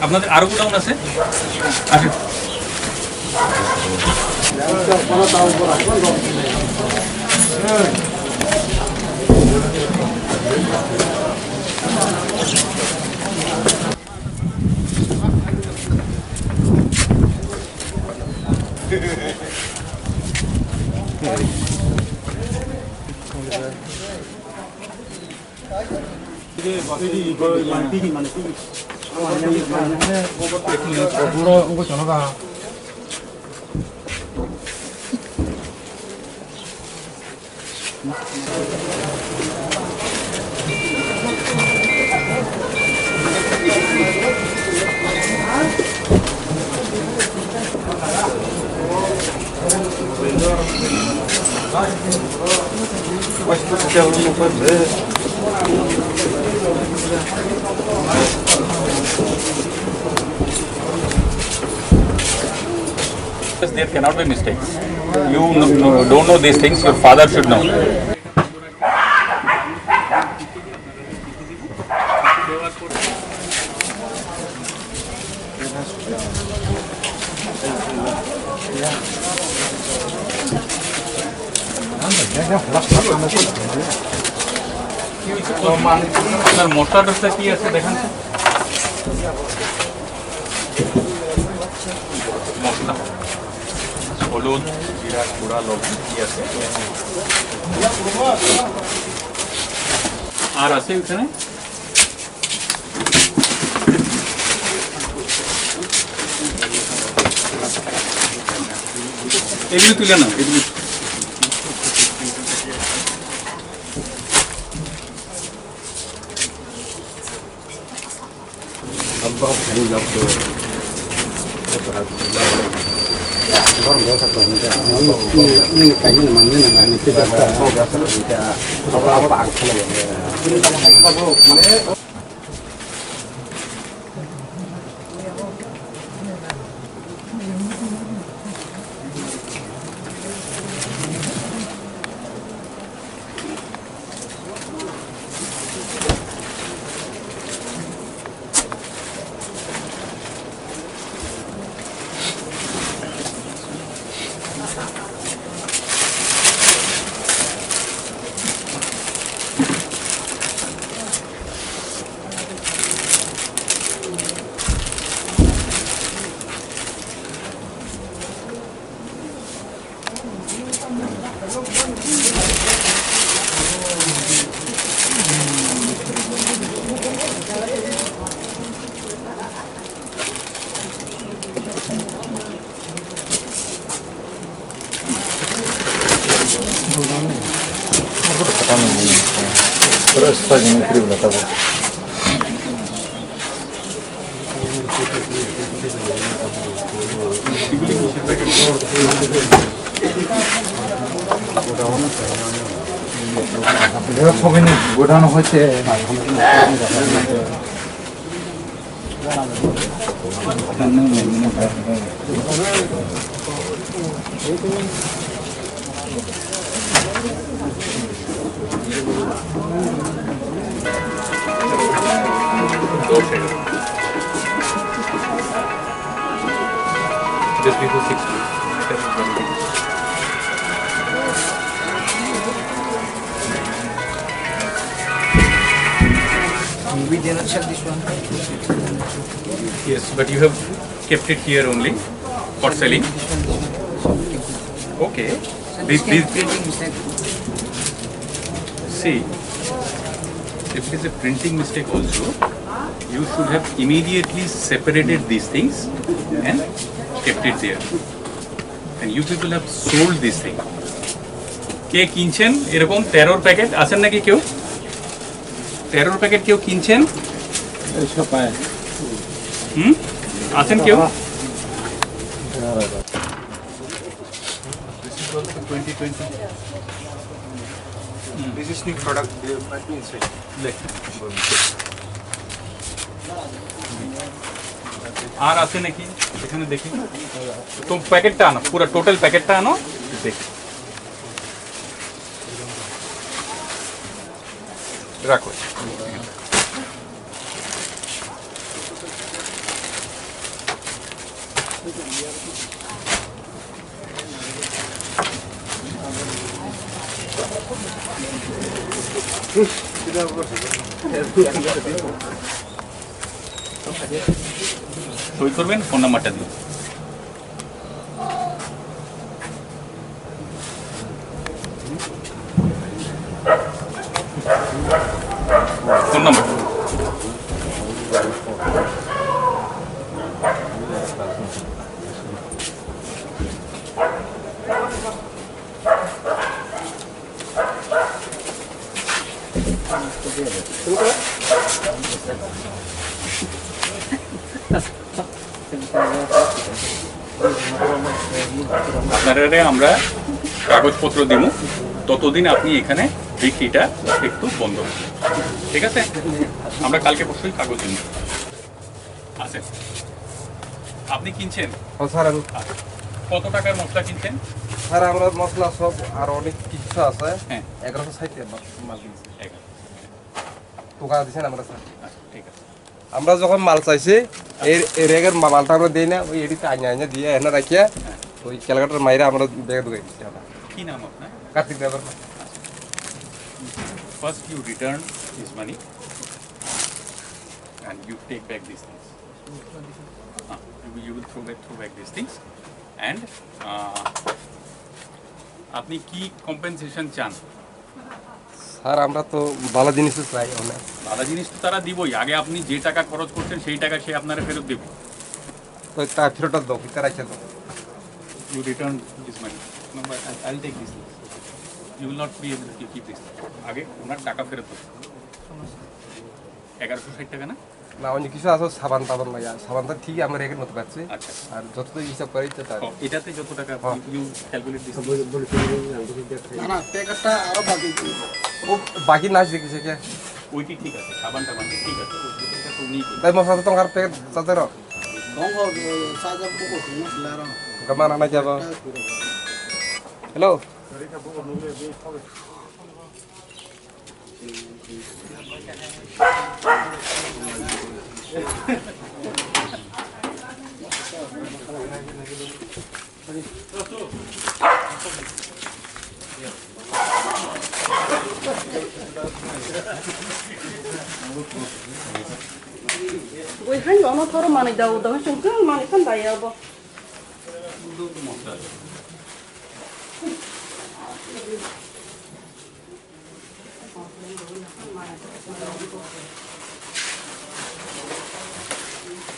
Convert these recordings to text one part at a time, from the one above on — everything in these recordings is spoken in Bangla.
আপনাদের আরো গোডাউন আছে? আচ্ছা there cannot be mistakes. You don't know these things, your father should know. মশলা টসলা কি আছে দেখেন মশলা হলুদ জিরা গুঁড়া লবণ কি আছে আর আছে এখানে এগুলো তুলে না এগুলো গোডাউন হচ্ছে just before 6 weeks. We didn't check this one. Yes, but you have kept it here only for selling. Okay. This printing mistake. See, if it is a printing mistake also, you should have immediately separated these things and kept it there. And you people have sold this thing. কে কিনছেন এরকম 13 প্যাকেট আছেন নাকি কেউ 13 প্যাকেট কেউ কিনছেন আছেন কেউ This is new product. They might be inside. আর আছে নাকি এখানে দেখি তো প্যাকেটটা আনো পুরো টোটাল প্যাকেটটা আনো দেখ রাখো সই করবেন ফোন নাম্বারটা দিন ফোন নাম্বার আপনারা আমরা কাগজপত্র দিব ততদিন আপনি এখানে বিক্রিটা একটু বন্ধ রাখবেন ঠিক আছে আমরা কালকে পরশুই কাগজ দিব আচ্ছা আপনি কিনছেন স্যার কত টাকার মশলা কিনছেন স্যার আমরা মশলা সব আর অনেক কিছু আছে হ্যাঁ 1160 মাল কিনছি ঠিক আছে টাকা দিছেন আমরা স্যার আচ্ছা ঠিক আছে আমরা যখন মাল চাইছি এই রেগের মালটা আমরা দেই না ওই এডিতে আইনা দিয়ে এনে রাখিয়া ওই ক্যালকাটার মাইরা আমরা ব্যাগে ঢুকাই দিচ্ছি আমরা কি নাম আপনার Kartik driver First you return his money and you take back these things. You will throw back these things and আপনি কি কম্পেনসেশন চান স্যার আমরা তো ভালো জিনিস চাই অনেক ভালো জিনিস তো তারা দিবই আগে আপনি যে টাকা খরচ করছেন সেই টাকা সে আপনারা ফেরত দেবে তো তা ফেরতটা দাও কি রাখছে দাও you return his money no but I'll take these things you will not be able to keep this আগে ওনার টাকা ফেরত দেবে 1160 টাকা না না অনেক কিছু আছে সাবান টাবান লাগা সাবানটা ঠিকই আমরা রেখে নিতে পারছি আচ্ছা আর যতটা হিসাব করি তো তার এটাতে যত টাকা ইউ ক্যালকুলেট দিস না প্যাকেটটা আরো বাকি ও বাকি নাচ দেখেছে কে ওইটি ঠিক আছে সাবানটা মানে ঠিক আছে এটা তো উনি তাই মশলা তো তোমার প্যাকেট চাতে রো দঙ্গ সাজা বুকো মশলা র কমান আনা যাব hello Ui, hai nó thở mà đầu đầu chúng cứ mà không đầy đâu bố.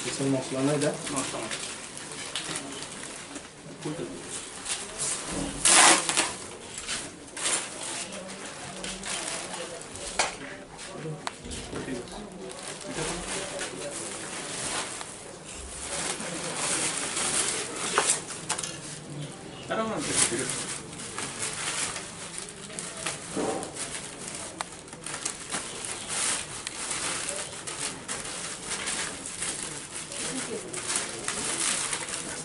কিছু মশলা নাই দা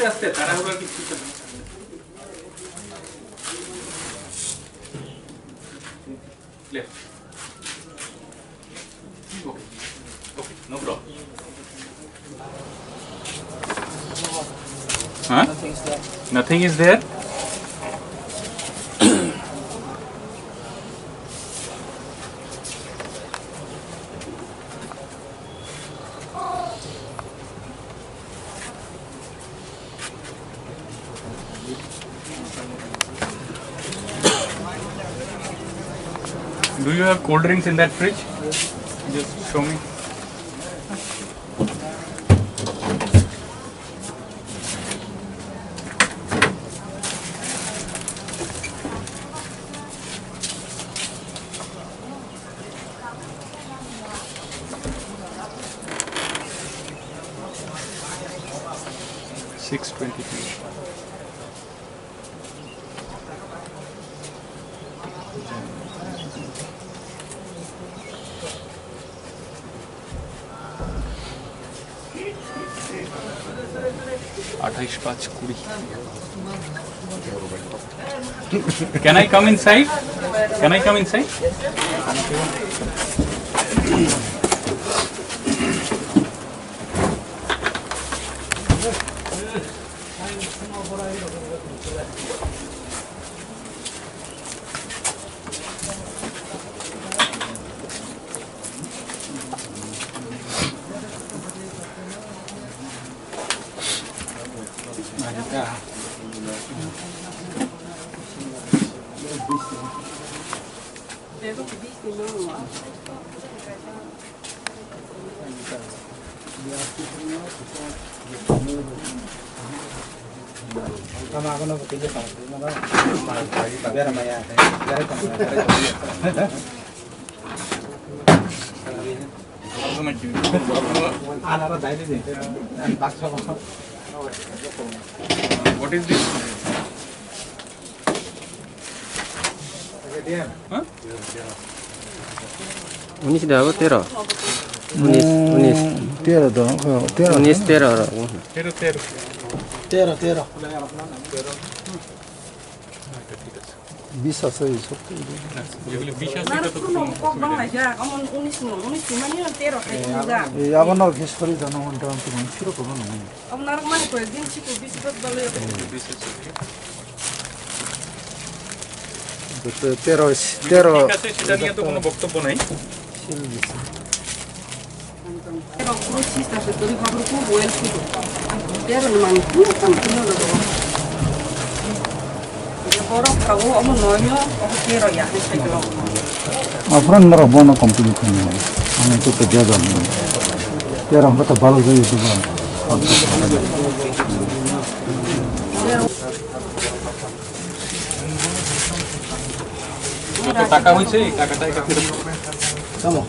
আস্তে আস্তে তাড়াহুড়া কিছু তো না left okay okay no problem huh nothing is there Do you have cold drinks in that fridge? Just show me. $6.23. $28.520 Can I come inside? Can I come inside? What is this? Huh? 19 dah apa 13? 19 13 दो 19 13 lah. Tero, tero. 13 13 20 আছে এই সব যেগুলো বিষ আছে না এটা তো পুরো কক বাংলা যা আমার 19 মানে 13 খাই যা এই আপনার হিস্টোরি জানো কোনটা আমি মন শুরু করব না আপনার মানে কয়েকদিন ছিল 20 বছর দলে বিষ আছে। 13 ঠিক আছে, সেটা নিয়ে তো কোনো বক্তব্য নাই। Pero crucista se te dijo grupo vuelto. Pero no mantuvo tanto lo. Yo por acabo amo noño, o quiero ya este yo. আপনার নর বন কমপ্লিট করে আমি তো তো দেয়া যাবে এর আমরা তো ভালো যাই দিব যত টাকা হয়েছে এই টাকাটা এটা ফেরত দাও। চলো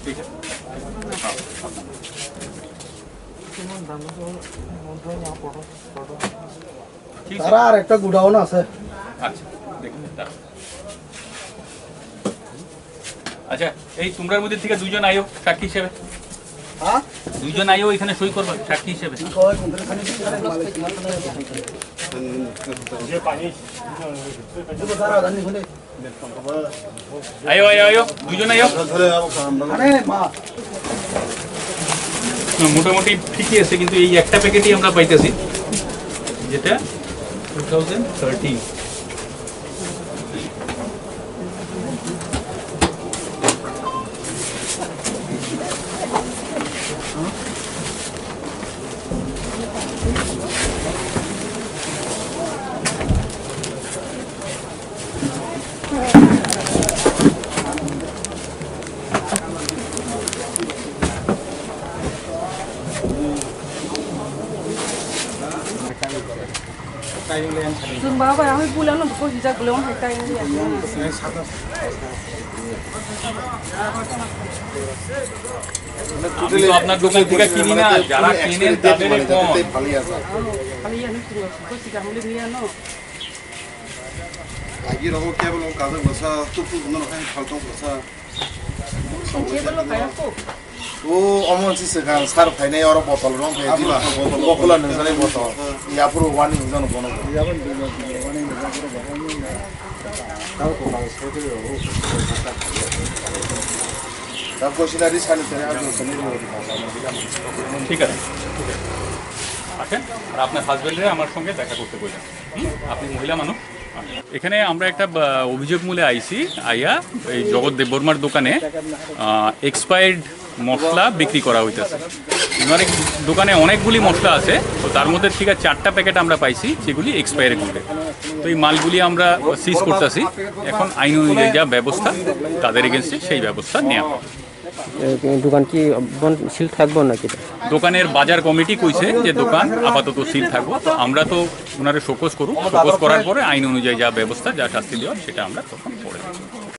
ঠিক আছে। ঠিক আছে। তারা আর একটা গুডাউন আছে আচ্ছা দেখুন দাঁড়াও। আচ্ছা এই তোমরার মধ্যে থেকে দুজন আয়ো সাক্ষী হিসেবে। হ্যাঁ দুজন আয়ো এখানে সই করবে সাক্ষী হিসেবে। আয়ো আয়ো আয়ো দুজন আয়ো। মোটামুটি ঠিকই আছে, কিন্তু এই একটা প্যাকেটই আমরা পাইতেছি, যেটা 2013। Dừng báo vào hơi vui lắm nó có gì ra của lông hay tay như vậy. আমি তো আপনার দোকান থেকে কিনি না, যারা কিনেন তাদের কম। Kali ya nih tuh, kok sih kamu lihat nih no. Lagi rokok kaya belum kagak besar, tuh tuh bener kan kaltong besar. Siapa lo kayak aku? Oh, omong sih sekarang sekarang kayaknya orang botol dong kayak gila, botol nih misalnya botol. Ya perlu wani misalnya bono. Ya kan wani misalnya tahu kok kalau seperti itu. Tapi kalau sudah di sana ternyata sendiri di pasar. ঠিক আছে, আসেন আর আপনার হাজবেন্ডে আমার সঙ্গে দেখা করতে বললেন। আপনি মহিলা মানুষ। এখানে আমরা একটা অভিযোগ মূলে আইছি আইয়া এই জগৎ দেববর্মার দোকানে এক্সপায়ার্ড মশলা বিক্রি করা হইতেছে। ওনার দোকানে অনেকগুলি মশলা আছে, তো তার মধ্যে থেকে 4টা প্যাকেট আমরা পাইছি যেগুলি এক্সপায়ারি করে। তো এই মালগুলি আমরা সিজ করতেছি, এখন আইন অনুযায়ী যা ব্যবস্থা তাদের এগেনস্টে সেই ব্যবস্থা নেওয়া হবে। দোকান কি সিল থাকবো নাকি? দোকানের বাজার কমিটি কইছে যে দোকান আপাতত সিল থাকবো, তো আমরা তো ওনারা শোকজ করুক, শোকজ করার পরে আইন অনুযায়ী যা ব্যবস্থা যা শাস্তি দেওয়া সেটা আমরা তখন করে দেব।